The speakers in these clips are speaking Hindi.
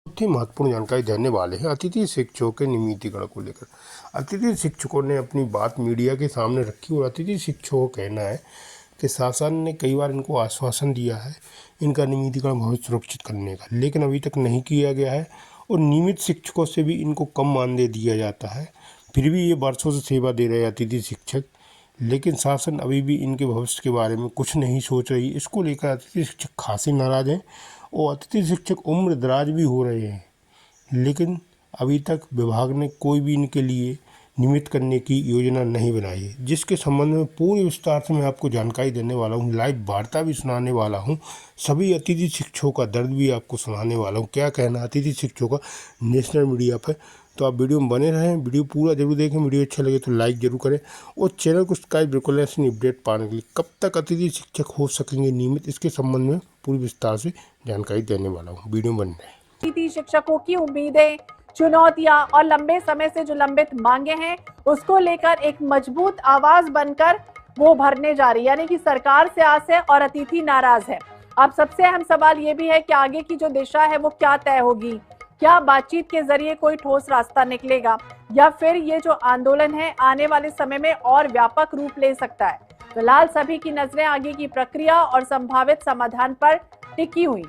बहुत ही महत्वपूर्ण जानकारी देने वाले हैं अतिथि शिक्षकों के नियमितीकरण को लेकर। अतिथि शिक्षकों ने अपनी बात मीडिया के सामने रखी और अतिथि शिक्षकों का कहना है कि शासन ने कई बार इनको आश्वासन दिया है इनका नियमितीकरण भविष्य सुरक्षित करने का, लेकिन अभी तक नहीं किया गया है और नियमित शिक्षकों से भी इनको कम मानदेय दिया जाता है। फिर भी ये वर्षों से सेवा दे रहे अतिथि शिक्षक, लेकिन शासन अभी भी इनके भविष्य के बारे में कुछ नहीं सोच रही। इसको लेकर अतिथि शिक्षक खासी नाराज हैं और अतिथि शिक्षक उम्र दराज भी हो रहे हैं, लेकिन अभी तक विभाग ने कोई भी इनके लिए नियमित करने की योजना नहीं बनाई है, जिसके संबंध में पूरे विस्तार से मैं आपको जानकारी देने वाला हूँ। लाइव वार्ता भी सुनाने वाला हूँ, सभी अतिथि शिक्षकों का दर्द भी आपको सुनाने वाला हूँ। क्या कहना अतिथि शिक्षकों का नेशनल मीडिया पर, तो आप वीडियो में बने रहें, वीडियो पूरा जरूर देखें। वीडियो अच्छा लगे तो लाइक जरूर करें और चैनल को सब्सक्राइब बिल्कुल ऐसी अपडेट पाने के लिए। कब तक अतिथि शिक्षक हो सकेंगे नियमित, इसके संबंध में पूरी विस्तार से जानकारी देने वाला हूँ। वीडियो में बने रहें। अतिथि शिक्षकों की उम्मीदें, चुनौतियां और लंबे समय से जो लंबित मांगे हैं उसको लेकर एक मजबूत आवाज बनकर वो भरने जा रही है, यानी कि सरकार से आस है और अतिथि नाराज है। अब सबसे अहम सवाल ये भी है कि आगे की जो दिशा है वो क्या तय होगी। क्या बातचीत के जरिए कोई ठोस रास्ता निकलेगा या फिर ये जो आंदोलन है आने वाले समय में और व्यापक रूप ले सकता है। फिलहाल सभी की नजरें आगे की प्रक्रिया और संभावित समाधान पर टिकी हुई।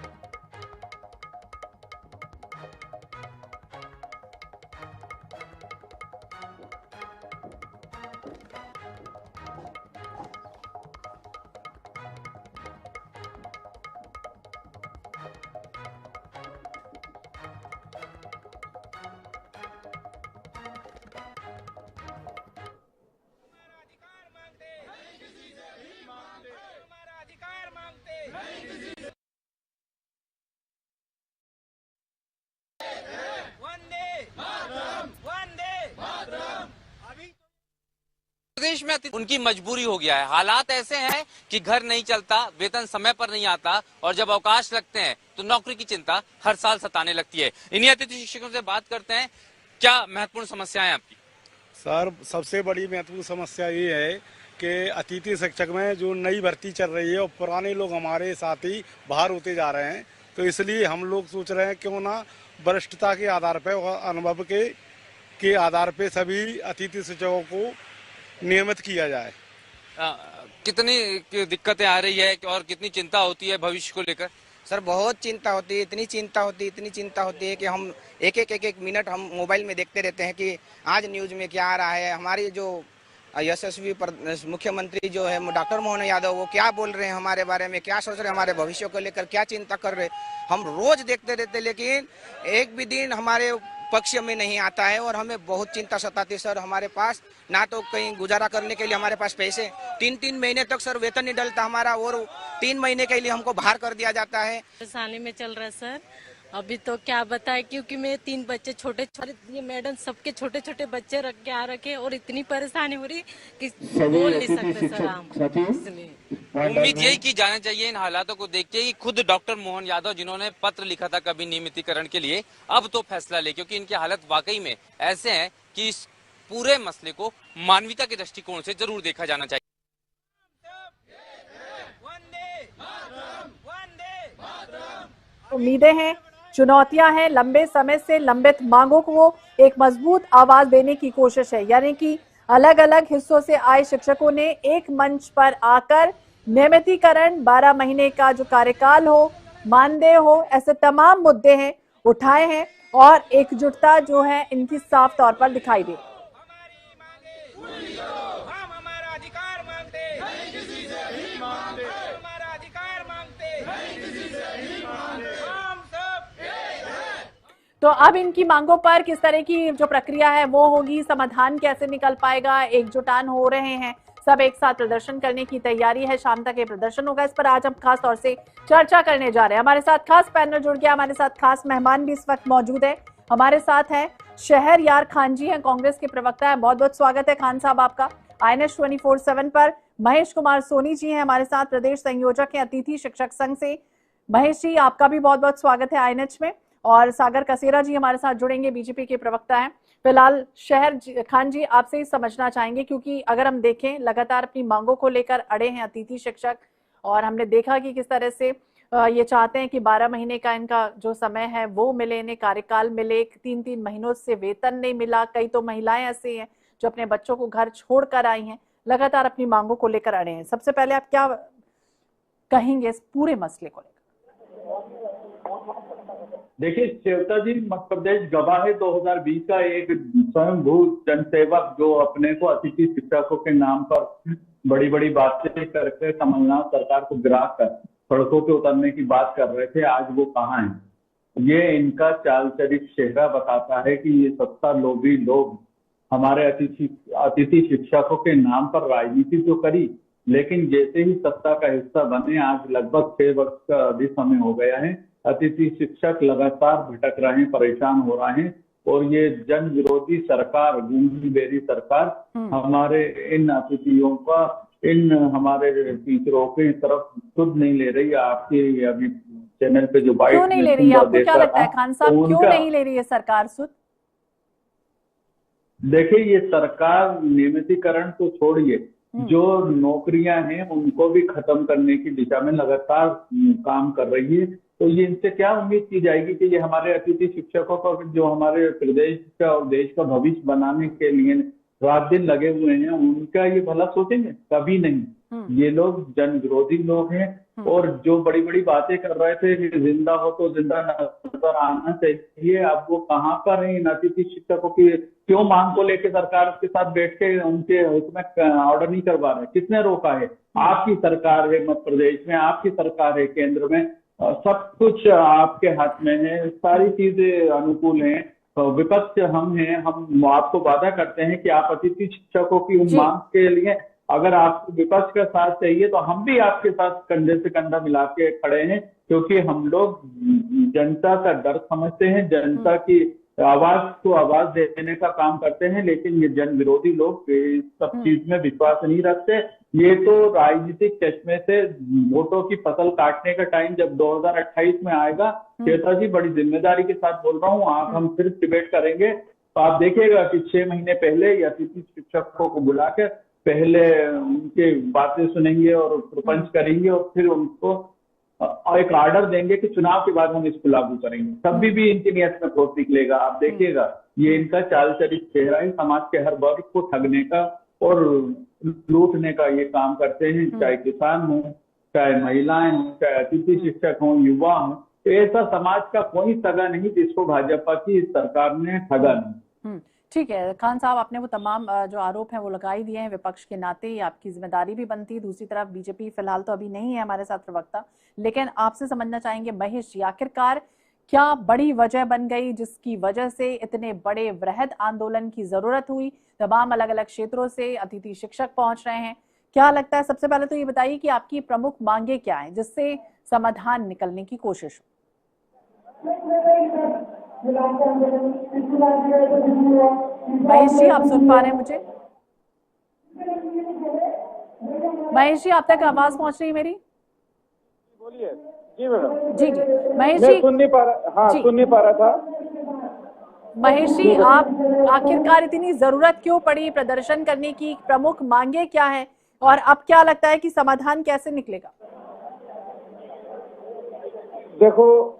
प्रदेश में उनकी मजबूरी हो गया है। हालात ऐसे हैं कि घर नहीं चलता, वेतन समय पर नहीं आता और जब अवकाश लगते हैं तो नौकरी की चिंता हर साल सताने लगती है। इन्हीं अतिथि शिक्षकों से बात करते हैं, क्या महत्वपूर्ण समस्याएं आपकी? सर, सबसे बड़ी महत्वपूर्ण समस्या ये है कि अतिथि शिक्षक में जो नई भर्ती चल रही है और पुराने लोग हमारे साथी बाहर होते जा रहे हैं, तो इसलिए हम लोग सोच रहे हैं क्यों ना वरिष्ठता के आधार पर और अनुभव के आधार पर सभी अतिथि शिक्षकों को नियमित किया जाए। कितनी दिक्कतें आ रही है और कितनी चिंता होती है भविष्य को लेकर? सर, बहुत चिंता होती है, इतनी चिंता होती है कि हम एक मिनट हम मोबाइल में देखते रहते हैं कि आज न्यूज में क्या आ रहा है। हमारी जो यशस्वी मुख्यमंत्री जो है डॉक्टर मोहन यादव, वो क्या बोल रहे हैं हमारे बारे में, क्या सोच रहे हैं हमारे भविष्य को लेकर, क्या चिंता कर रहे हैं, हम रोज देखते रहते, लेकिन एक भी दिन हमारे पक्ष में नहीं आता है और हमें बहुत चिंता सताती है। सर, हमारे पास ना तो कहीं गुजारा करने के लिए हमारे पास पैसे, 3-3 महीने तक सर वेतन नहीं डलता हमारा और 3 महीने के लिए हमको बाहर कर दिया जाता है। परेशानी में चल रहा है सर, अभी तो क्या बताए, क्योंकि मेरे 3 बच्चे छोटे, ये मैडम सबके छोटे छोटे बच्चे रख के आ रखे और इतनी परेशानी हो रही कि बोल नहीं सकते सर हम। उम्मीद यही की जाना चाहिए इन हालातों को देख के कि खुद डॉक्टर मोहन यादव, जिन्होंने पत्र लिखा था कभी नियमितीकरण के लिए, अब तो फैसला ले, क्योंकि इनकी हालत वाकई में ऐसे हैं कि इस पूरे मसले को मानवीयता के दृष्टिकोण से जरूर देखा जाना चाहिए। उम्मीदें हैं, चुनौतियां हैं, लंबे समय से लंबित मांगों को वो एक मजबूत आवाज देने की कोशिश है, यानी कि अलग अलग हिस्सों से आए शिक्षकों ने एक मंच पर आकर नियमितीकरण, 12 महीने का जो कार्यकाल हो, मानदेय हो, ऐसे तमाम मुद्दे हैं उठाए हैं और एकजुटता जो है इनकी साफ तौर पर दिखाई दे। तो अब इनकी मांगों पर किस तरह की जो प्रक्रिया है वो होगी, समाधान कैसे निकल पाएगा, एकजुटान हो रहे हैं, सब एक साथ प्रदर्शन करने की तैयारी है, शाम तक ये प्रदर्शन होगा। इस पर आज हम खास तौर से चर्चा करने जा रहे हैं। हमारे साथ खास पैनल जुड़ गया, हमारे साथ खास मेहमान भी इस वक्त मौजूद है। हमारे साथ हैं शहरयार खान जी, हैं कांग्रेस के प्रवक्ता है। बहुत बहुत स्वागत है खान साहब आपका INH 24/7 पर। महेश कुमार सोनी जी हैं हमारे साथ, प्रदेश संयोजक हैं अतिथि शिक्षक संघ से। महेश जी, आपका भी बहुत बहुत स्वागत है INH में। और सागर कसेरा जी हमारे साथ जुड़ेंगे, बीजेपी के प्रवक्ता हैं। फिलहाल खान जी, आपसे ही समझना चाहेंगे, क्योंकि अगर हम देखें लगातार अपनी मांगों को लेकर अड़े हैं अतिथि शिक्षक और हमने देखा कि किस तरह से ये चाहते हैं कि 12 महीने का इनका जो समय है वो मिले, इन्हें कार्यकाल मिले। 3-3 महीनों से वेतन नहीं मिला। कई तो महिलाएं ऐसी हैं जो अपने बच्चों को घर छोड़कर आई हैं, लगातार अपनी मांगों को लेकर अड़े हैं। सबसे पहले आप क्या कहेंगे इस पूरे मसले को लेकर? देखिए श्वेता जी, मध्य प्रदेश गवाह है 2020 का एक स्वयंभू जनसेवक जो अपने को अतिथि शिक्षकों के नाम पर बड़ी बड़ी बातें करके कमलनाथ सरकार को गिरा कर सड़कों पे उतरने की बात कर रहे थे, आज वो कहाँ हैं? ये इनका चाल चरित्र चेहरा बताता है कि ये सत्ता लोभी लोग हमारे अतिथि शिक्षकों के नाम पर राजनीति तो करी, लेकिन जैसे ही सत्ता का हिस्सा बने, आज लगभग 6 वर्ष का अधिक समय हो गया है, अतिथि शिक्षक लगातार भटक रहे हैं, परेशान हो रहे हैं। और ये जन विरोधी सरकार, गूंगी बेरी सरकार हमारे इन अतिथियों का, इन हमारे टीचरों की तरफ खुद नहीं ले रही। आपके अभी चैनल पे जो बाइट क्यों नहीं ले रही है? आपको क्या लगता है खान साहब, क्यों नहीं ले रही है सरकार सुध? देखिए, ये सरकार नियमितीकरण तो छोड़िए, जो नौकरियां हैं उनको भी खत्म करने की दिशा में लगातार काम कर रही है। तो ये इनसे क्या उम्मीद की जाएगी कि ये हमारे अतिथि शिक्षकों को, जो हमारे प्रदेश का और देश का भविष्य बनाने के लिए रात दिन लगे हुए हैं, उनका ये भला सोचेंगे? कभी नहीं। ये लोग जन विरोधी लोग हैं। और जो बड़ी बड़ी बातें कर रहे थे कि जिंदा हो तो जिंदा नजर आना चाहिए, अब वो कहाँ पर है? इन अतिथि शिक्षकों की क्यों मांग को लेकर सरकार के साथ बैठ के उनके हित में ऑर्डर नहीं करवा रहे? किसने रोका है? आपकी सरकार है मध्य प्रदेश में, आपकी सरकार है केंद्र में, सब कुछ आपके हाथ में है, सारी चीजें अनुकूल हैं। विपक्ष हम हैं, हम आपको वादा करते हैं कि आप अतिथि शिक्षकों की उन मांग के लिए अगर आपको विपक्ष का साथ चाहिए तो हम भी आपके साथ कंधे से कंधा मिला के खड़े हैं, क्योंकि हम लोग जनता का दर्द समझते हैं, जनता की आवाज को आवाज देने का काम करते हैं। लेकिन ये जन विरोधी लोग इस सब चीज में विश्वास नहीं रखते। ये तो राजनीतिक चश्मे से वोटों की फसल काटने का टाइम जब 2028 में आएगा, श्वेता जी बड़ी जिम्मेदारी के साथ बोल रहा हूँ, आप हम फिर डिबेट करेंगे तो आप देखिएगा कि 6 महीने पहले ये अतिथि शिक्षकों को बुलाकर पहले उनकी बातें सुनेंगे और प्रपंच करेंगे और फिर उनको एक ऑर्डर देंगे कि चुनाव के बाद हम इसको लागू करेंगे। तभी भी इनकी नियत में खोट निकलेगा। आप देखिएगा, ये इनका चाल चरित्र चेहरा है। समाज के हर वर्ग को ठगने का और लूटने का ये काम करते हैं, चाहे किसान हो, चाहे महिलाएं हो, चाहे अतिथि शिक्षक हो, युवा हो। तो ऐसा समाज का कोई सगा नहीं जिसको भाजपा की सरकार ने ठगा नहीं। ठीक है खान साहब, आपने वो तमाम जो आरोप हैं वो लगा ही दिए हैं। विपक्ष के नाते ये आपकी जिम्मेदारी भी बनती है। दूसरी तरफ बीजेपी फिलहाल तो अभी नहीं है हमारे साथ प्रवक्ता, लेकिन आपसे समझना चाहेंगे महेश जी, आखिरकार क्या बड़ी वजह बन गई जिसकी वजह से इतने बड़े वृहद आंदोलन की जरूरत हुई? तमाम अलग अलग क्षेत्रों से अतिथि शिक्षक पहुंच रहे हैं। क्या लगता है, सबसे पहले तो ये बताइए कि आपकी प्रमुख मांगे क्या है जिससे समाधान निकलने की कोशिश हो? महेश जी, आप सुन पा रहे हैं मुझे? महेश जी, आप तक आवाज पहुंच रही है मेरी? बोलिए। जी मैडम। जी जी महेश जी, सुन नहीं पा रहा। हाँ, सुन नहीं पा रहा था। महेश जी, आप आखिरकार इतनी जरूरत क्यों पड़ी प्रदर्शन करने की? प्रमुख मांगे क्या है और अब क्या लगता है कि समाधान कैसे निकलेगा? देखो,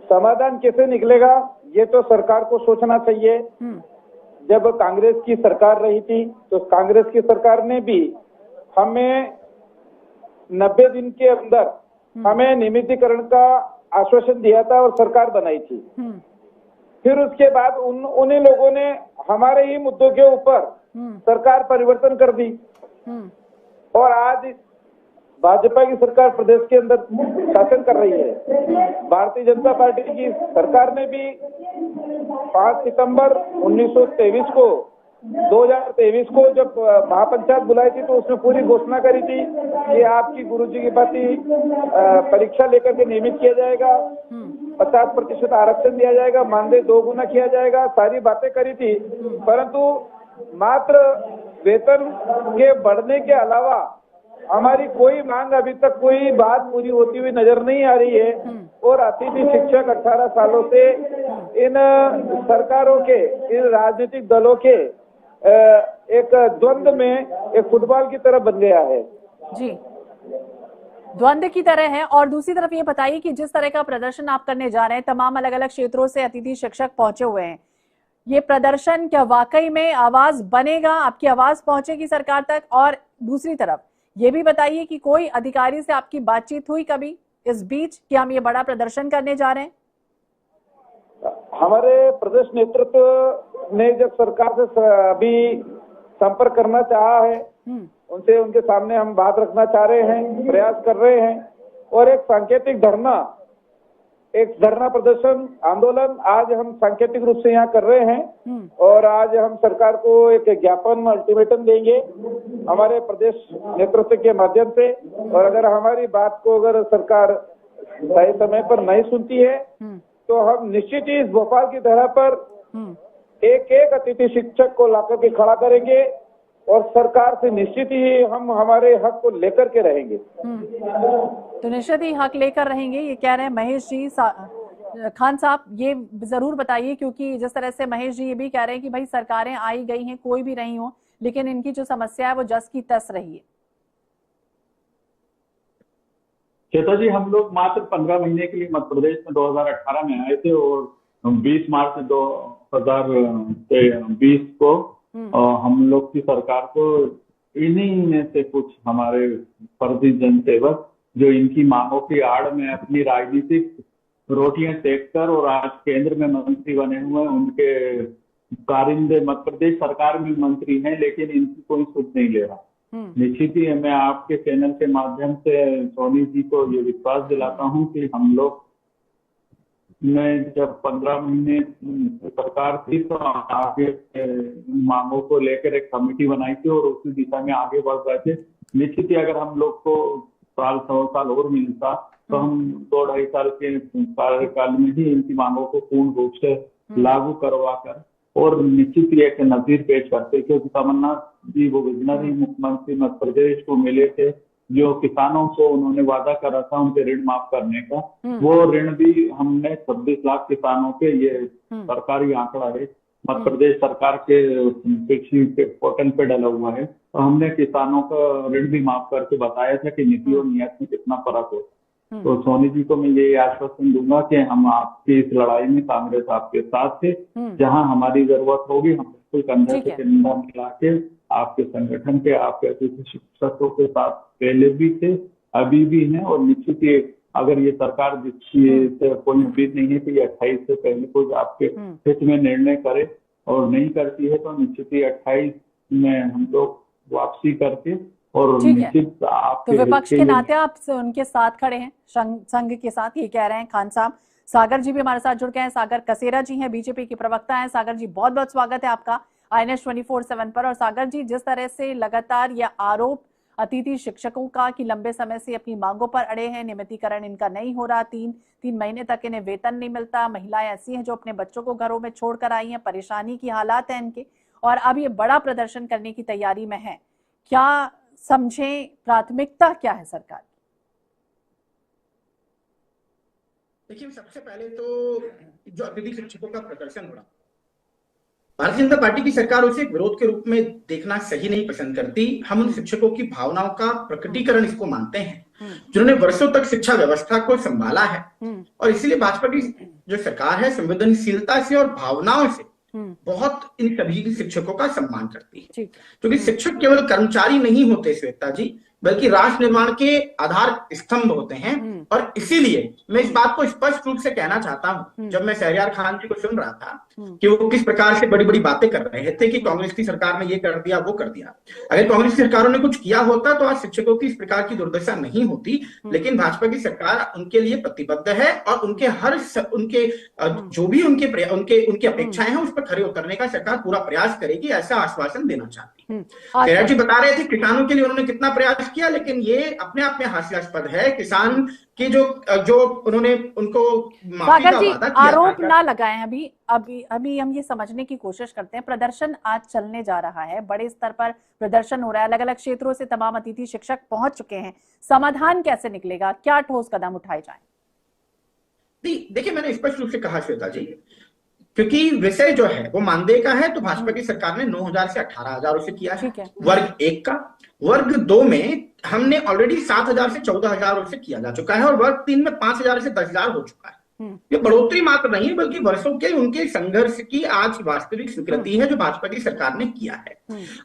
समाधान कैसे निकलेगा ये तो सरकार को सोचना चाहिए। जब कांग्रेस की सरकार रही थी तो कांग्रेस की सरकार ने भी हमें 90 दिन के अंदर हमें नियमितीकरण का आश्वासन दिया था और सरकार बनाई थी। फिर उसके बाद उन्हीं लोगों ने हमारे ही मुद्दों के ऊपर सरकार परिवर्तन कर दी और आज भाजपा की सरकार प्रदेश के अंदर शासन कर रही है। भारतीय जनता पार्टी की सरकार ने भी 5 सितंबर 2023 को जब महापंचायत बुलाई थी तो उसमें पूरी घोषणा करी थी कि आपकी गुरुजी की भांति परीक्षा लेकर के नियमित किया जाएगा, 50% आरक्षण दिया जाएगा, मानदेय 2 गुना किया जाएगा, सारी बातें करी थी। परंतु मात्र वेतन के बढ़ने के अलावा हमारी कोई मांग, अभी तक कोई बात पूरी होती हुई नजर नहीं आ रही है। और अतिथि शिक्षक 18 सालों से इन सरकारों के, इन राजनीतिक दलों के एक द्वंद में एक फुटबॉल की तरह बन गया है। जी द्वंद्व की तरह है। और दूसरी तरफ ये बताइए कि जिस तरह का प्रदर्शन आप करने जा रहे हैं, तमाम अलग अलग क्षेत्रों से अतिथि शिक्षक पहुंचे हुए हैं, ये प्रदर्शन क्या वाकई में आवाज बनेगा, आपकी आवाज पहुंचेगी सरकार तक? और दूसरी तरफ ये भी बताइए कि कोई अधिकारी से आपकी बातचीत हुई कभी इस बीच कि हम ये बड़ा प्रदर्शन करने जा रहे हैं? हमारे प्रदेश नेतृत्व ने जब सरकार से अभी संपर्क करना चाहा है, उनसे उनके सामने हम बात रखना चाह रहे हैं, प्रयास कर रहे हैं। और एक सांकेतिक धरना प्रदर्शन आंदोलन आज हम सांकेतिक रूप से यहाँ कर रहे हैं। और आज हम सरकार को एक ज्ञापन अल्टीमेटम देंगे हमारे प्रदेश नेतृत्व के माध्यम से। और अगर हमारी बात को अगर सरकार सही समय पर नहीं सुनती है तो हम निश्चित ही इस भोपाल की धरा पर एक एक अतिथि शिक्षक को लाकर के खड़ा करेंगे और सरकार से निश्चित ही हम हमारे हक को लेकर के रहेंगे। तो निश्चित ही हक लेकर रहेंगे, ये कह रहे हैं महेश जी। खान साहब, ये जरूर बताइए, क्योंकि जिस तरह से महेश जी ये भी कह रहे हैं कि भाई सरकारें आई गई हैं, कोई भी रही हो, लेकिन इनकी जो समस्या है वो जस की तस रही है। श्वेता जी, हम लोग मात्र 15 महीने के लिए मध्य प्रदेश में 2018 में आए थे और 20 मार्च 2020 को हम लोग की सरकार को इन्हीं में से कुछ हमारे फर्जी जनसेवक जो इनकी मांगों की आड़ में अपनी राजनीतिक रोटियां सेक कर और आज केंद्र में मंत्री बने हुए हैं, उनके कारिंदे मध्य प्रदेश सरकार में मंत्री हैं, लेकिन इनकी कोई सुध नहीं ले रहा। निश्चित ही मैं आपके चैनल के माध्यम से सोनी जी को ये विश्वास दिलाता हूं कि हम लोग ने जब 15 महीने सरकार थी तो आगे मांगों को लेकर एक कमेटी बनाई थी और उसी दिशा में आगे बढ़ रहे थे। निश्चित ही अगर हम लोग को साल 100 साल और मिलता तो हम 2-2.5 साल के कार्यकाल में ही इनकी मांगों को पूर्ण रूप से लागू करवा कर और निश्चित ही एक नजीर पेश करते, क्योंकि कमलनाथ जी वो विजनरी मुख्यमंत्री मध्य प्रदेश को मिले थे, जो किसानों को उन्होंने वादा करा था उनके ऋण माफ करने का, वो ऋण भी हमने 26 लाख किसानों के, ये सरकारी आंकड़ा है, मध्य प्रदेश सरकार के कृषि के पोर्टल पे डाला हुआ है, तो हमने किसानों का ऋण भी माफ करके बताया था कि नीति और नियत में कितना फर्क होता। तो सोनी जी को मैं ये आश्वासन दूंगा कि हम आपकी इस लड़ाई में कांग्रेस आपके साथ थे, जहां हमारी जरूरत होगी हम बिल्कुल कंधे से कंधा मिला के आपके संगठन के, आपके अतिथि शिक्षकों के साथ पहले भी थे, अभी भी हैं। और निश्चित ही अगर ये सरकार जिसकी से कोई उम्मीद नहीं है कि ये 28 से पहले कुछ आपके हित में निर्णय करे और नहीं करती है, तो निश्चित ही 28 में हम लोग वापसी करके और निश्चित तो विपक्ष के नाते आप उनके साथ खड़े हैं, संघ के साथ, ये कह रहे हैं खान साहब। सागर जी भी हमारे साथ जुड़ गए हैं। सागर कसेरा जी हैं, बीजेपी के प्रवक्ता हैं। सागर जी, बहुत बहुत स्वागत है आपका INS 24/7 पर। और सागर जी, जिस तरह से लगातार यह आरोप अतिथि शिक्षकों का कि लंबे समय से अपनी मांगों पर अड़े हैं, नियमितीकरण इनका नहीं हो रहा, 3 महीने तक इन्हें वेतन नहीं मिलता, महिलाएं ऐसी हैं जो अपने बच्चों को घरों में छोड़कर आई हैं, परेशानी की हालात है इनके, और अब ये बड़ा प्रदर्शन करने की तैयारी में है। क्या समझें, प्राथमिकता क्या है सरकार की? देखिए, सबसे पहले तो जो अतिथि शिक्षकों का प्रदर्शन हो रहा, भारतीय जनता पार्टी की सरकार उसे एक विरोध के रूप में देखना सही नहीं पसंद करती। हम उन शिक्षकों की भावनाओं का प्रकटीकरण इसको मानते हैं, जिन्होंने वर्षों तक शिक्षा व्यवस्था को संभाला है। और इसीलिए भाजपा की जो सरकार है संवेदनशीलता से और भावनाओं से बहुत इन सभी शिक्षकों का सम्मान करती है, क्योंकि शिक्षक केवल कर्मचारी नहीं होते श्वेता जी, बल्कि राष्ट्र निर्माण के आधार स्तंभ होते हैं। और इसीलिए मैं इस बात को स्पष्ट रूप से कहना चाहता हूं, जब मैं शहरयार खान जी को सुन रहा था कि वो किस प्रकार से बड़ी बड़ी बातें कर रहे थे कि कांग्रेस की सरकार ने ये कर दिया, वो कर दिया। अगर कांग्रेस की सरकारों ने कुछ किया होता तो आज शिक्षकों की इस प्रकार की दुर्दशा नहीं होती। लेकिन भाजपा की सरकार उनके लिए प्रतिबद्ध है और उनके उनके जो भी उनकी अपेक्षाएं हैं उस पर खड़े उतरने का सरकार पूरा प्रयास करेगी, ऐसा आश्वासन देना चाहती है। शहरयार जी बता रहे थे किसानों के लिए उन्होंने कितना प्रयास किया, लेकिन ये अपने आप में हास्यास्पद है। किसान की जो उन्होंने उनको सागर जी आरोप ना लगाएं। अभी हम ये समझने की कोशिश करते हैं, प्रदर्शन आज चलने जा रहा है, बड़े स्तर पर प्रदर्शन हो रहा है, अलग अलग क्षेत्रों से तमाम अतिथि शिक्षक पहुंच चुके हैं, समाधान कैसे निकलेगा, क्या ठोस कदम उठाए जाए? देखिए, मैंने स्पष्ट रूप से कहा श्वेता जी क्योंकि विषय जो है वो मानदेय का है, तो भाजपा की सरकार ने 9,000 से 18,000 उसे किया है वर्ग 1 का। वर्ग 2 में हमने ऑलरेडी 7,000 से 14,000 उसे किया जा चुका है, और वर्ग 3 में 5,000 से 10,000 हो चुका है। ये बढ़ोतरी मात्र नहीं है, बल्कि वर्षों के उनके संघर्ष की आज वास्तविक स्वीकृति है जो भाजपा की सरकार ने किया है।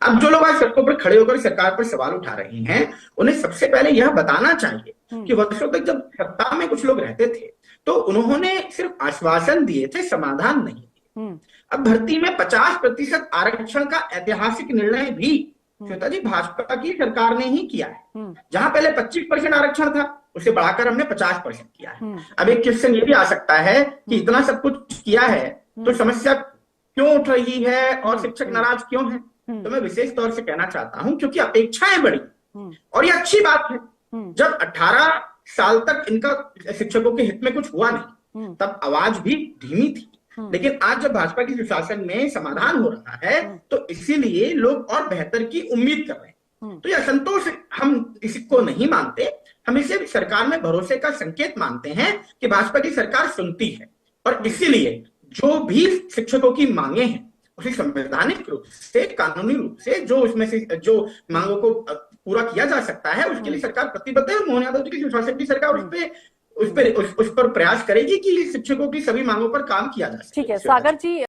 अब जो लोग आज सड़कों पर खड़े होकर सरकार पर सवाल उठा रहे हैं, उन्हें सबसे पहले यह बताना चाहिए कि वर्षों तक जब सत्ता में कुछ लोग रहते थे तो उन्होंने सिर्फ आश्वासन दिए थे, समाधान नहीं दिए। अब भर्ती में 50% आरक्षण का ऐतिहासिक निर्णय भी श्वेता जी भाजपा की सरकार ने ही किया है। जहां पहले 25% आरक्षण था, उसे बढ़ाकर हमने 50% किया है। अब एक क्वेश्चन ये भी आ सकता है कि इतना सब कुछ किया है तो समस्या क्यों उठ रही है और शिक्षक नाराज क्यों है? तो मैं विशेष तौर से कहना चाहता हूं क्योंकि अपेक्षाएं बढ़ी, और ये अच्छी बात है। जब 18 साल तक इनका शिक्षकों के हित में कुछ हुआ नहीं, तब आवाज भी धीमी थी। लेकिन आज जब भाजपा की सुशासन में समाधान हो रहा है, तो इसीलिए लोग और बेहतर की उम्मीद कर रहे हैं। तो यह असंतोष हम इसको नहीं मानते, हम इसे सरकार में भरोसे का संकेत मानते हैं कि भाजपा की सरकार सुनती है, और इसीलिए जो भी शिक्षकों की मांगे हैं उसे संवैधानिक रूप से, कानूनी रूप से जो उसमें से जो मांगों को पूरा किया जा सकता है, उसके लिए सरकार प्रतिबद्ध है। मोहन यादव जी की सुशासन की सरकार उस पर प्रयास करेगी कि शिक्षकों की सभी मांगों पर काम किया जा सके। ठीक है सागर जी।